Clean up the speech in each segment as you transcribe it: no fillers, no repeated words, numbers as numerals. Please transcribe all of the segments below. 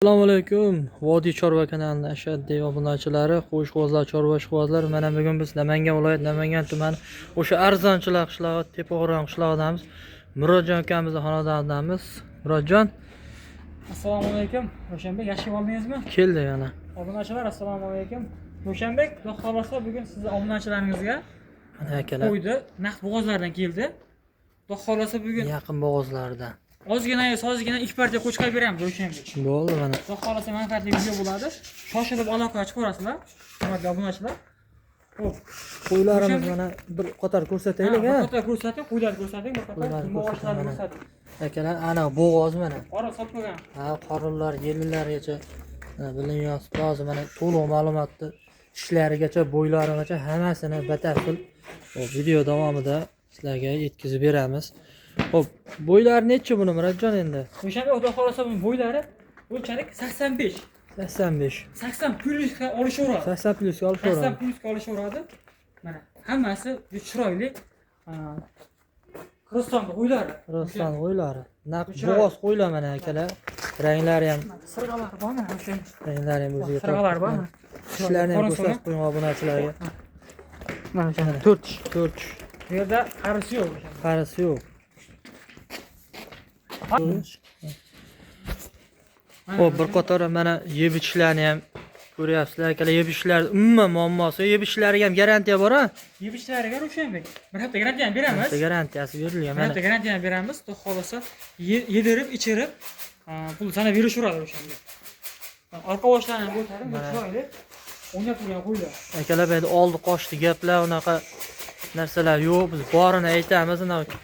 Assalomu alaykum. Vodiy Chorva kanalining ashaddiy obunachilari, qo'shqo'zlar, chorva ishqibozlar. Mana bugun biz Namangan viloyat Namangan tumani o'sha arzonchilar qishlog'i, Tepao'ron qishlog'idamiz. Murodjon akamizni xonadonidamiz. Murodjon, Assalomu alaykum. Ro'shanbek, yaxshi oldingizmi? keldi yana. Obunachilar, assalomu alaykum. Ro'shanbek, xudo xolasa bugun sizni obunachilaringizga Mana akalar qo'ydi, naqd bo'g'ozlardan keldi. Xudo xolasa bugun yaqin bo'g'ozlardan. sozgina ikki partiya qo'chqay beramiz Ro'shanbek. Bo'ldi mana. Xudo xolasa manfaatli video bo'ladi. Shoshilib aloqa chiqarasizlar. Hurmatli obunachilar. Xo'p, Qo'ylarimiz mana bir qator ko'rsataylik, bir ha. qator ko'rsating, qo'ylarni ko'rsating, bir qator bo'g'ozlarni ko'rsating. Akalar, ana bo'g'oz mana. Qora solib qo'ygan. Ha, qorinlar, yellargacha bilinyapti. Hozir mana to'liq ma'lumotni ishlarigacha, bo'ylarigacha hammasini batafsil video davomida sizlarga yetkazib beramiz. Xo'p, bo'ylari necha buni Murodjon endi? Ro'shanbek, xudo xolasa buning bo'ylari o'lchalik 85. 85. 80 plyusga olishaveradi. 80 plyusga 80 olishaveradi. plyusga olishaveradi. Mana hammasi chiroyli. Qirg'izistonda qo'ylari. Roston qo'ylari. Naq bo'g'oz qo'ylar mana akalar. Ranglari ham, Sirg'alar bormi? O'sha ranglari ham o'ziga sirg'alar bormi? Ishlarni ham ko'rsatib qo'ying obunachilarga. Mana o'sha 4 4 Bu yerda qarisi yo'q. qarisi yo'q. Xo'p, bir qator mana yeb ichishlarni ham ko'ryapsizlar akalar. Yeb ichishlar umuman muammosi. Yeb ishishlariga ham garantiya bor-a? Yebishlariga Ro'shanbek. Bir hafta garantiyani beramiz. Garantiyasi berilgan Bir mana. hafta garantiyani beramiz. Xudo xolasa yedirib, ichirib, pul sanab berishaveradi Ro'shanbek. Orqa boshlarni ko'tarib, chiroyli o'ynab turgan qo'ylar. Akalar bu yerda oldi qochdi gaplar, unaqa narsalar yo'q. Biz borini aytamiz, unaqa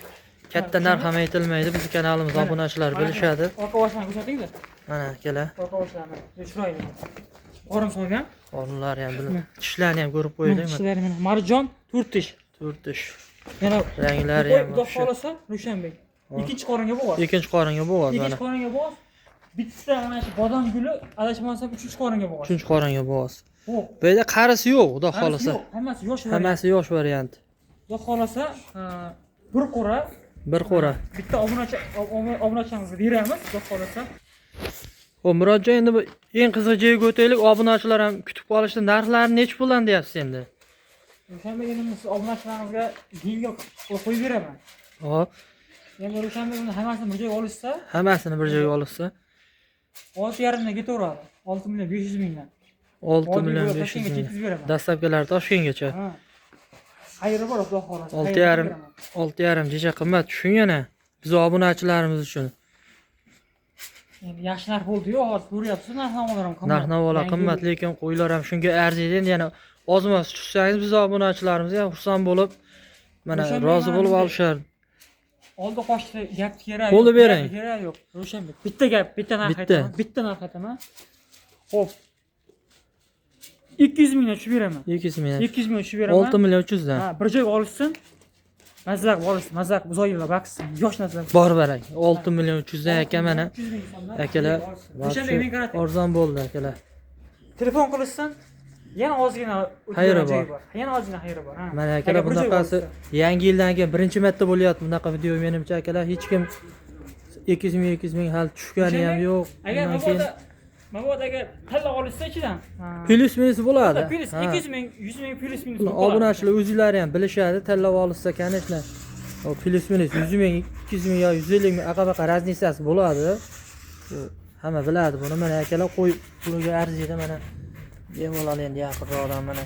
katta narx ham aytilmaydi. Bizning kanalimiz obunachilar bilishadi. Orqa boshlarni ko'rsating-da. Mana akalar, Orqa boshlarni chiroyli. Qorin solgan. qorinlari ham bilan tishlarni ham ko'rib qo'ydik. Tishlari mana marjon 4 tish. 4 tish. Yana Ranglari ham xudo xolasa Ro'shanbek. Ikkinchi qoringa bo'g'oz. Ikkinchi qoringa bo'g'oz Ikkinchi mana. qoringa bo'g'oz. Bitta mana shu bodom guli adashmasam 3 qoringa bo'g'oz. Uchinchi qoringa bo'g'oz. Xo'p. Bu yerda qarisi yo'q, xudo xolasa. Hammasi yosh variant. Hammasi yosh variant. Xudo xolasa bir qo'ra Bir qo'ra. bitta obunachimizga beramiz, xudo xolasa. Xo'p, Murodjon, endi bu eng qiziq joyga o'taylik. Obunachilar ham kutib qolishdi. Narxlari necha puldan deyapsiz endi? Ro'shanbek, endi siz obunachilarimizga dinga qo'yib beraman. Hop, Endi Ro'shanbek uni hammasini bir joyga olishsa, hammasini bir joyga olishsa 6,5 dan ketaveradi. 6 million 500 mingdan. 6 million 500 Toshkentga ming. yetkazib beraman. Dastlabkilar Toshkentgacha. Ha. Xayri bor, xudo xolasa. 6,5 6,5 jicha qimmat tushungana biz obunachilarimiz uchun. Endi yaxshi narx bo'ldi-yu, hozir ko'ryapsiz, narx-navolar ham qimmat. Narx-navolar qimmat, lekin qo'ylar ham shunga arziydi. Endi yana ozmas tushsangiz biz obunachilarimiz ham xursand bo'lib mana rozi bo'lib olishar. Oldi qochdi, gap kerak. Qo'li bering. Kerak yo'q. Ro'shanbek. Bitta gap, bitta narx Bitta. aytaman. Bitta narx aytaman. Xo'p. 200 mingdan tushib beraman. 200 million. 200 ming tushib beraman. 6 million 300 dan. Ha, bir joyga olishsin. Mazaq olishsin, mazaq uzoylar baqsin. Yosh narsalar. Bor barak. 6 million 300 dan aka mana. 300 ming so'mdan Akalar, Ro'shanbek, men qaratay. arzon bo'ldi akalar. Telefon qilishsin. Yana ozgina Xayri bor. Yana ozgina xayri bor. Ha. Mana akalar, Agar bir joyga bunaqasi olishsa. yangi yildan keyin birinchi marta bo'lyapti bunaqa video menimcha akalar. Hech kim 200 ming hali tushgani ham yo'q. Agar Undan keyin mabodaga tanlab olishsa ichidan. plus minus bo'ladi. Plus Ha. 200 ming, 100 ming plus minus. Obunachilar o'zlari ham bilishadi, tanlab olishsa, конечно. O plus minus 100 ming, 200 ming yo 150 ming aqabaqa raznisasi bo'ladi. Hamma biladi buni. Mana akalar qo'y puliga arziydi mana. Bemalol endi yaqinroqdan mana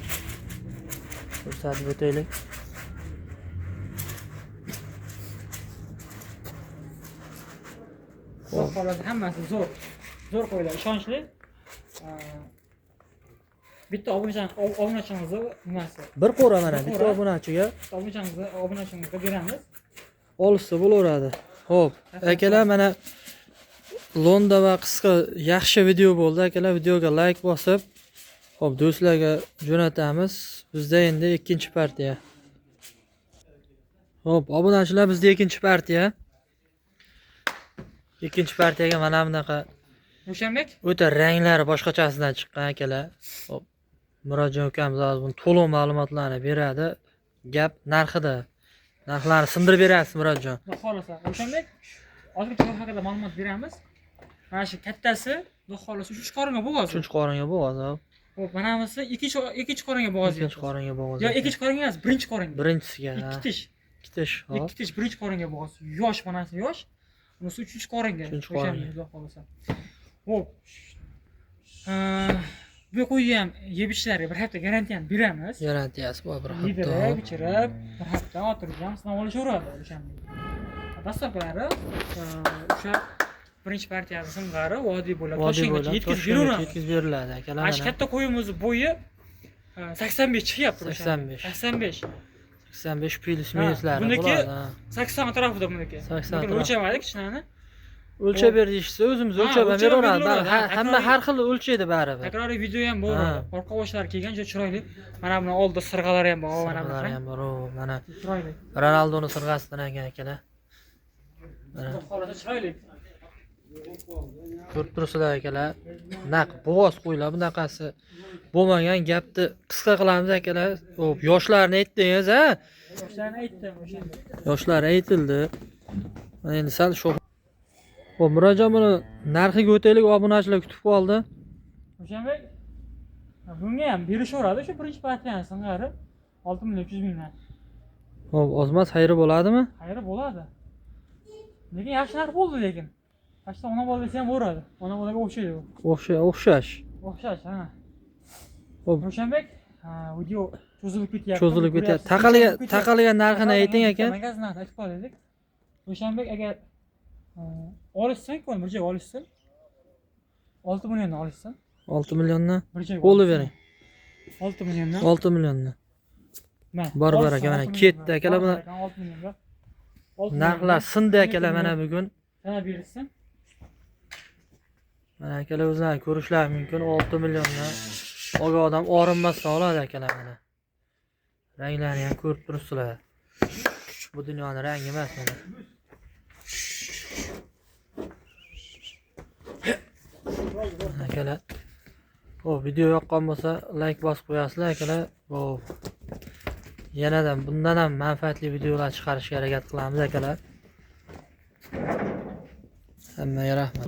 ko'rsatib o'taylik. Xo'p, hammasi zo'r. Zo'r qo'ylar, ishonchli. Bitta obunachimizni nimasi? Bir qo'ra mana bitta obunachiga Obunachimizga beramiz. olishsa bo'laveradi. Xo'p, akalar mana Londa va qisqa yaxshi video bo'ldi. Akalar, videoga like bosib, xo'p, do'stlarga jo'natamiz. Bizda endi ikkinchi partiya. Xo'p, obunachilar, bizda ikkinchi partiya. Ikkinchi partiyaga mana bunaqa Ro'shanbek, o'ta ranglari boshqachasidan chiqqan akalar. Xo'p, Murodjon ukamiz hozir buni to'liq ma'lumotlarni beradi. Gap narxida. Narxlarni sindirib berasiz Murodjon. xudo xolasa. Ro'shanbek, ozgina haqida ma'lumot beramiz. Mana shu kattasi Xudo xolasa 3 qoringa bo'g'oz. 3 qoringa bo'g'oz. Xo'p, mana bunisi 2 qoringa bo'g'oz. 2 qoringa bo'g'oz. Yo, 2 qoringa emas, birinchi qoringa. Birinchisiga. 2 tish. 2 tish. 2 tish birinchi qoringa bo'g'oz. Yosh bunisi yosh. Bunisi 3 qoringa. 3 qoringa. Xudo xolasa. Xo'p. Bu qo'yni ham yeb ishlariga bir hafta garantiyani beramiz. Garantiyasi bor bir hafta. Yedirib, ichirib, bir hafta o'tirgan sinov olishaveradi o'shanda. Dastavkalari o'sha birinchi partiyasi singari vodiy bo'ladi. Toshkentga yetkazib beriladi. akalar. Mana shu katta qo'yimiz bo'yi 85 chiqyapti o'sha. 85. 85. 85 plus minuslari buniki bo'ladi. 80 atrofida buniki. 80 Lekin o'lchamadik kichkinani. O'lchab ber deyishsa o'zimiz o'lchab beraveramiz. Hamma har xil o'lchaydi baribir. Takroriy video ham bor. Orqa boshlari kelgan juda chiroyli. Mana buni oldi sirg'alari ham bor. Mana Sirg'alari bunaqa. ham bor. Mana Chiroyli. Ronaldoni sirg'asidan ekan akalar. Mana Holati chiroyli. ko'rib turibsizlar akalar. Naq bo'g'oz qo'ylar bunaqasi bo'lmagan gapni qisqa qilamiz akalar. Xo'p, yoshlarni aytdingiz, ha? Yoshlarni aytdim o'shanda. Yoshlar aytildi. Mana endi sal shu. Xo'p, Murodjon buni narxiga o'taylik, obunachilar kutib qoldi. O'shanbek bunga ham berishaveradi shu birinchi partiyani singari 6 million 300 mingdan. Xo'p, ozmas xayri bo'ladimi? Xayri bo'ladi. Lekin yaxshi narx bo'ldi lekin. Qashda ona bola desa ham bo'ladi. Ona bolaga o'xshaydi bu. O'xshash. O'xshash, ha. Xo'p, O'shanbek, video cho'zilib ketyapti. cho'zilib ketyapti. Taqalgan narxini ayting aka. Magazin narxini aytib qo'yaylik. O'shanbek agar olishsin, ko'n bir joyga olishsin. 6 milliondan olishsin. 6 milliondan Bir joyga. qo'lni bering. 6 milliondan. 6 milliondan. Mana. Bor aka, mana ketdi akalar buni. 6 millionga. Narxlar sindi akalar mana bugun. Sana berilsin. Mana akalar o'zlari ko'rishlari mumkin 6 milliondan. Olgan odam orinmasdan oladi akalar mana. Ranglarni ham ko'rib turibsizlar. Bu dunyoning rangi emas mana. Akalar. Xo'p, video yoqqan bo'lsa like bosib qo'yasizlar akalar. Xo'p. Yanada bundan ham manfaatli videolar chiqarishga harakat qilamiz akalar. Hammaga rahmat.